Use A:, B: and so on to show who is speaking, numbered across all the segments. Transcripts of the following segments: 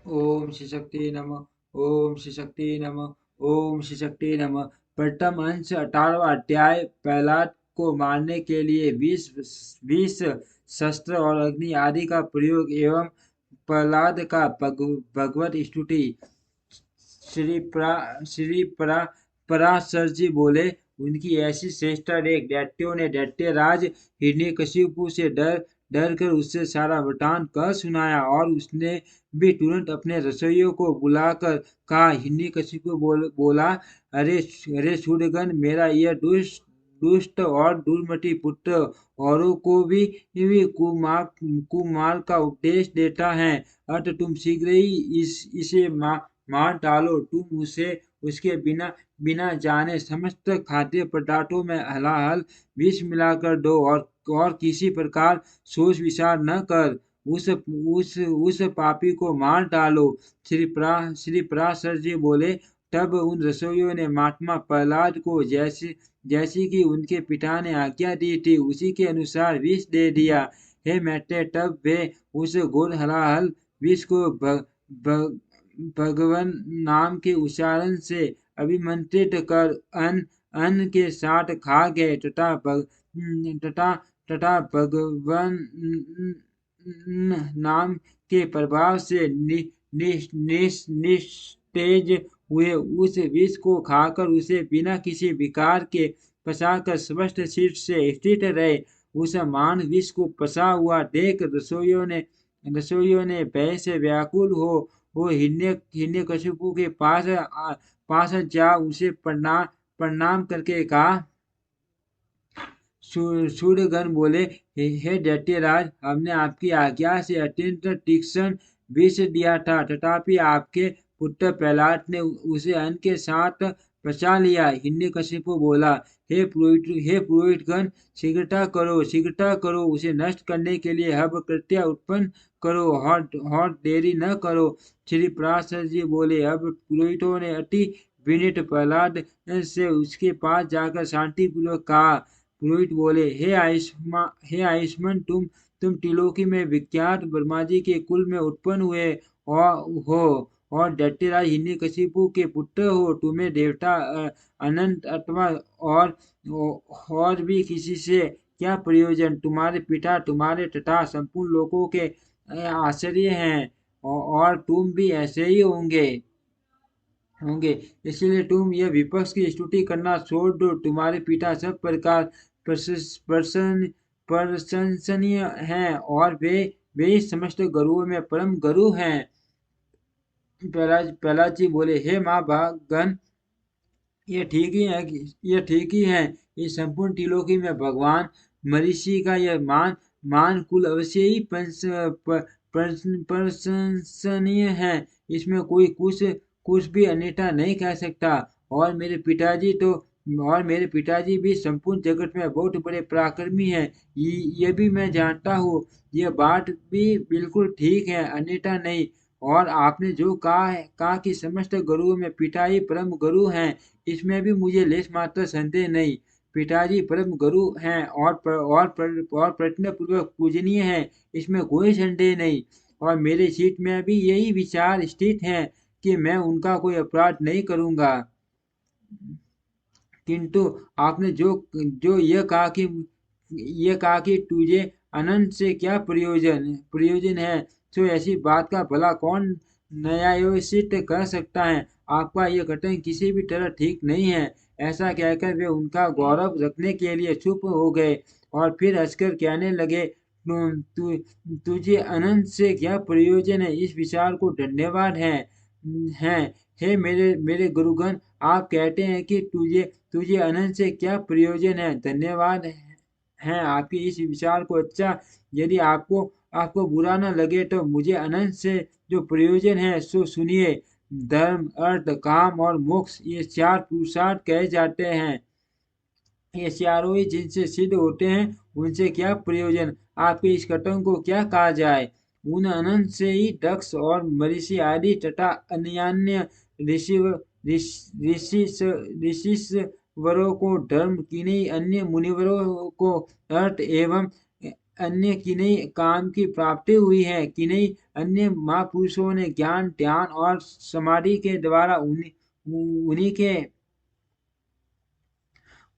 A: ओम श्री शक्ति नमः। ओम श्री शक्ति नमः। ओम श्री शक्ति नमः। प्रथम अंश 18वां अध्याय। प्रहलाद को मारने के लिए 20 शस्त्र और अग्नि आदि का प्रयोग एवं प्रहलाद का भगवत स्तुति। श्री पराशर जी बोले, उनकी ऐसी श्रेष्ठता देख दैत्यों ने दैत्यराज हिरण्यकशिपु से डर कर उससे सारा वृतांत कह सुनाया, और उसने भी तुरंत अपने रसोइयों को बुलाकर कहा। हिरण्यकशिपु बोला, अरे शूरगण, मेरा यह दुष्ट दुष्ट और दुर्मति पुत्र औरों को भी कुमार्ग का उपदेश देता है। अतः तुम शीघ्र ही इसे मार डालो। तुम उसे उसके बिना बिना जाने समस्त खाद्य पदार्थों में हलाहल विष मिलाकर दो, और किसी प्रकार सोच विचार न कर उस पापी को मार डालो। श्री पराशर जी बोले, तब उन रसोइयों ने महात्मा प्रहलाद को जैसी जैसी कि उनके पिता ने आज्ञा दी थी उसी के अनुसार विष दे दिया। हे मैत्रेय, तब वे उस घोर हलाहल विष को भगवान नाम के उच्चारण से अभिमंत्रित कर अन्न के साथ खा गए, तथा तथा भगवान नाम के प्रभाव से निस्तेज हुए। उस विष को खाकर उसे बिना किसी विकार के पचाकर स्पष्ट शीर्ष से स्थित रहे। उस मान विष को पचा हुआ देख रसोइयों ने भय से व्याकुल हो हिरण्यकशिपु के पास जा उसे प्रणाम करके कहा। सूर्यगण बोले, हे दैत्यराज, हमने आपकी आज्ञा से अत्यंत तीक्ष्ण विष दिया था, तथापि आपके पुत्र प्रहलाद ने उसे अन्न के साथ पचा लिया। हिरण्यकशिपु बोला, हे पुरोहितगण, शीघ्रता करो, उसे नष्ट करने के लिए हव कृत्य उत्पन्न करो, और देरी न करो। श्री पराशर जी बोले, अब पुरोहितों ने अति विनीत प्रहलाद से उसके पास जाकर शांतिपूर्वक कहा। पुरोहित बोले, हे आयुष्मान, तुम त्रिलोकी में विख्यात ब्रह्मा जी के कुल में उत्पन्न हुए और दैत्यराज हिरण्यकशिपु के पुत्र हो। तुम्हें देवता अनंत अथवा और भी किसी से क्या प्रयोजन? तुम्हारे पिता तुम्हारे तथा संपूर्ण लोकों के आश्चर्य हैं, और तुम भी ऐसे ही होंगे। इसलिए तुम यह विपक्ष की स्तुति करना छोड़ दो। तुम्हारे पिता सब प्रकार प्रशंसनीय हैं, और वे समस्त गुरुओं में परम गुरु हैं। प्रहलाद जी बोले, हे माँ गण, ये ठीक ही है। इस संपूर्ण त्रिलोकी में भगवान मरीषि का यह मान कुल अवश्य ही प्रशंसनीय है। इसमें कोई कुछ भी अन्यथा नहीं कह सकता। और मेरे पिताजी भी संपूर्ण जगत में बहुत बड़े पराक्रमी हैं। ये भी मैं जानता हूँ। यह बात भी बिल्कुल ठीक है, अन्यथा नहीं। और आपने जो कहा कि समस्त गुरुओं में पिता ही परम गुरु हैं, इसमें भी मुझे लेश मात्र संदेह नहीं। पिताजी परम गुरु हैं और प्रयत्न पूर्वक पूजनीय हैं, इसमें कोई संदेह नहीं। और मेरे चित्त में भी यही विचार स्थित है कि मैं उनका कोई अपराध नहीं करूंगा। किंतु आपने जो यह कहा कि तुझे अनंत से क्या प्रयोजन है, तो ऐसी बात का भला कौन न्यायोचित कर सकता है? आपका यह कथन किसी भी तरह ठीक नहीं है। ऐसा कहकर वे उनका गौरव रखने के लिए चुप हो गए, और फिर हंसकर कहने लगे, तुझे अनंत से क्या प्रयोजन है? इस विचार को धन्यवाद है। हे मेरे गुरुगण, आप कहते हैं कि तुझे अनंत से क्या प्रयोजन है? धन्यवाद है आपके इस विचार को। अच्छा, यदि आपको बुरा न लगे तो मुझे अनंत से जो प्रयोजन है सो सुनिए। धर्म, अर्थ, काम और मोक्ष, ये चार पुरुषार्थ कहे जाते हैं। ये चारों ही जिनसे सिद्ध होते हैं, उनसे क्या प्रयोजन? आपके इस कथन को क्या कहा जाए? उन अनंत से ही दक्ष और मरीषि आदि तथा अन्य ऋषिवरों को धर्म, किन्हीं अन्य मुनिवरों को अर्थ, अन्य किन्हीं काम की प्राप्ति हुई है, किन्हीं अन्य महापुरुषों ने ज्ञान ध्यान और समाधि के द्वारा उन्हीं के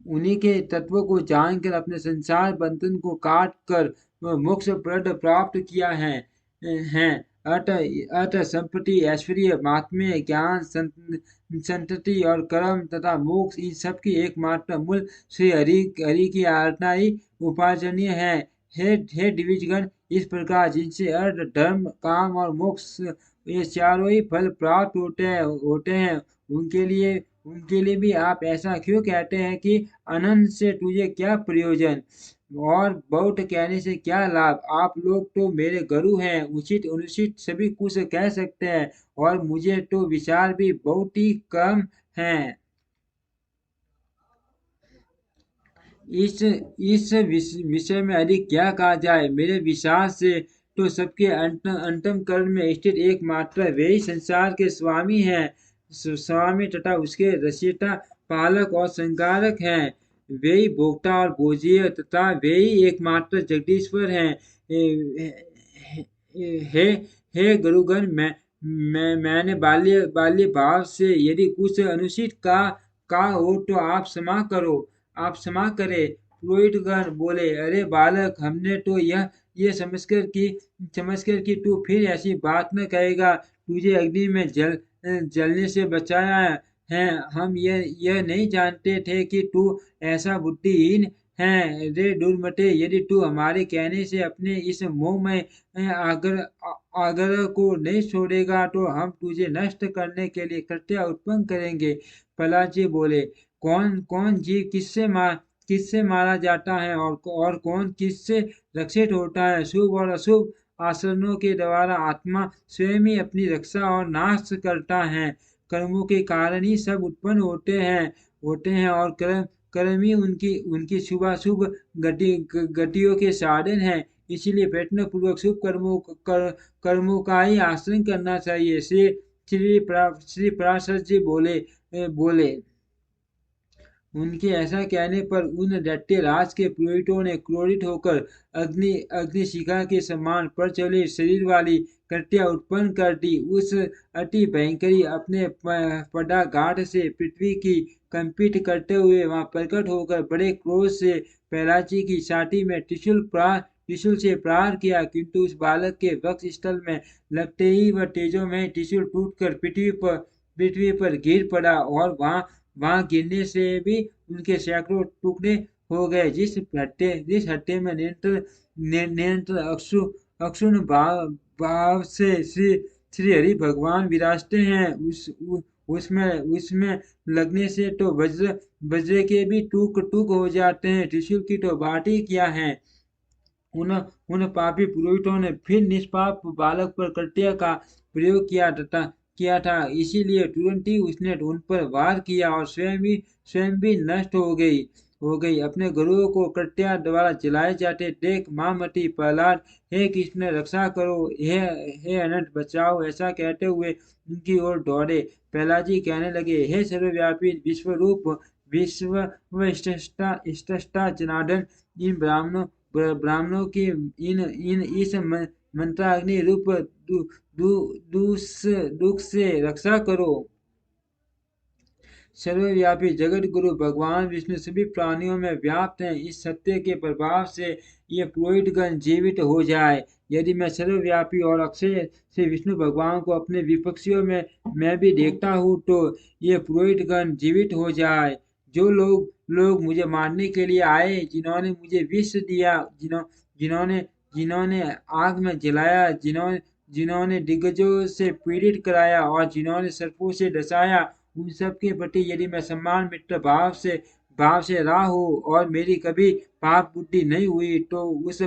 A: उन्हीं के तत्व को जानकर अपने संसार बंधन को काट कर मोक्ष प्रद प्राप्त किया है। अतः संपत्ति ऐश्वर्य महात्म्य ज्ञान संतति और कर्म तथा मोक्ष इन सब की एकमात्र मूल श्री हरि की आराधना ही उपार्जनीय है। हे दिविजगण, इस प्रकार जिनसे अर्थ धर्म काम और मोक्ष ये चारों ही फल प्राप्त होते हैं उनके लिए भी आप ऐसा क्यों कहते हैं कि अनंत से तुझे क्या प्रयोजन और बहुत कहने से क्या लाभ? आप लोग तो मेरे गुरु हैं, उचित अनुचित सभी कुछ कह सकते हैं और मुझे तो विचार भी बहुत ही कम है। इस विषय में अधिक क्या कहा जाए? मेरे विचार से तो सबके अंतम कर्ण में स्थित एकमात्र वे ही संसार के स्वामी हैं, स्वामी तथा उसके रचयिता पालक और संकारक हैं। वे ही भोक्ता और भोज्य तथा वे ही एकमात्र जगदीश्वर हैं। हे हे गुरुगण, मैंने बाल्य भाव से यदि कुछ अनुचित का हो तो आप क्षमा करे। पुरोहितगण बोले, अरे बालक, हमने तो ये समझकर कि तू फिर ऐसी बात न कहेगा, तुझे अग्नि में जलने से बचाया है। हम यह नहीं जानते थे कि तू ऐसा बुद्धिहीन है। रे दुर्मते, यदि तू हमारे कहने से अपने इस मोह में आग्रह को नहीं छोड़ेगा तो हम तुझे नष्ट करने के लिए कृत्य उत्पन्न करेंगे। प्रहलाद जी बोले, कौन कौन जीव किससे मारा जाता है और कौन किससे रक्षित होता है? शुभ और अशुभ आचरणों के द्वारा आत्मा स्वयं ही अपनी रक्षा और नाश करता है। कर्मों के कारण ही सब उत्पन्न होते हैं और कर्म ही उनकी उनकी शुभाशुभ गतियों के साधन है। इसीलिए प्रयत्न पूर्वक शुभ कर्मों का ही आचरण करना चाहिए। श्री पराशर जी बोले, उनके ऐसा कहने पर उन दैत्य राज के पुरोहितों ने क्रोधित होकर अग्निशिखा के समान प्रज्वलित शरीर वाली कृत्या उत्पन्न कर दी। उस अति भयंकरी अपने पदाघात से पृथ्वी की कंपित करते हुए वहां प्रकट होकर बड़े क्रोध से प्रहलाद जी की छाती में त्रिशूल से प्रहार किया, किंतु उस बालक के वक्ष स्थल में लगते ही वह तेजो में त्रिशूल टूटकर पृथ्वी पर गिर पड़ा और वहां गिरने से भी उनके सैकड़ों टुकड़े हो गए। जिस हत्या में निरंतर अक्षुण भाव से श्री हरि भगवान विराजते हैं, उसमें लगने से तो वज्र के भी टूक हो जाते हैं। त्रिशूल की तो बात ही क्या है। उन पापी पुरोहितों ने फिर निष्पाप बालक पर कृत्य का प्रयोग किया था। इसीलिए तुरंत ही उसने उन पर वार किया और स्वयं भी नष्ट हो गई। अपने गुरुओं को कृत्या द्वारा जलाए जाते देख महामती प्रहलाद, हे कृष्ण रक्षा करो, हे अनंत बचाओ, ऐसा कहते हुए उनकी ओर दौड़े। प्रहलाद जी कहने लगे, हे सर्वव्यापी विश्वरूप विश्वष्टा जनार्दन, इन ब्राह्मणों की इस मंत्राग्नि रूप दुख से रक्षा करो। सर्वव्यापी जगत गुरु भगवान विष्णु सभी प्राणियों में व्याप्त हैं। इस सत्य के प्रभाव से ये पुरोहितगण जीवित हो जाए। यदि मैं सर्वव्यापी और अक्षय से विष्णु भगवान को अपने विपक्षियों में मैं भी देखता हूँ तो ये पुरोहितगण जीवित हो जाए। जो लोग मुझे मारने के लिए आए, जिन्होंने मुझे विष दिया, जिन्होंने आग में जलाया, जिन्होंने दिग्गजों से पीड़ित कराया और जिन्होंने सर्पों से डसाया, उन सब के प्रति यदि मैं सम्मान मित्र भाव से रहा हूँ और मेरी कभी पाप बुद्धि नहीं हुई तो उस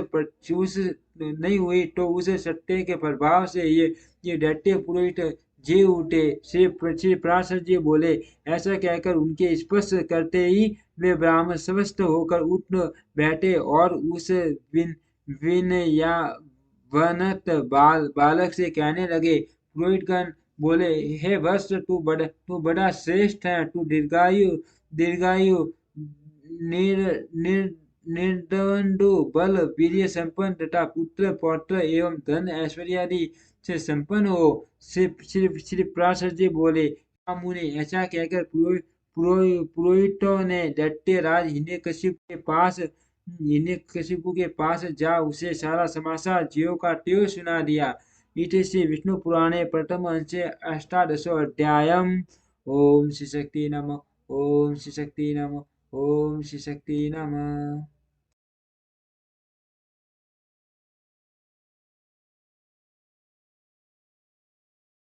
A: सत्य के प्रभाव से ये दैत्य पुरोहित जी उठे। श्री पराशर जी बोले, ऐसा कहकर उनके स्पर्श करते ही वे ब्राह्मण स्वस्थ होकर उठ बैठे और उस विनयावनत बालक से कहने लगे। पुरोहितगण बोले, हे वत्स, तू बड़ा श्रेष्ठ है, तू दीर्घायु निर्दंडो बल वीर्य संपन्न तथा पुत्र पौत्र एवं धन ऐश्वर्यादि से संपन्न हो। श्री पराशर जी बोले, मुनि, ऐसा कहकर पुरोहितों ने दैत्यराज हिरण्यकशिपु के पास जा उसे सारा समाचार ज्यों का त्यों सुना दिया। इति श्री विष्णु पुराणे प्रथम अंशे अष्टादशो अध्यायम्। ओम श्री शक्ति नमः। ओम श्री शक्ति नमः। ओम श्री शक्ति नमः।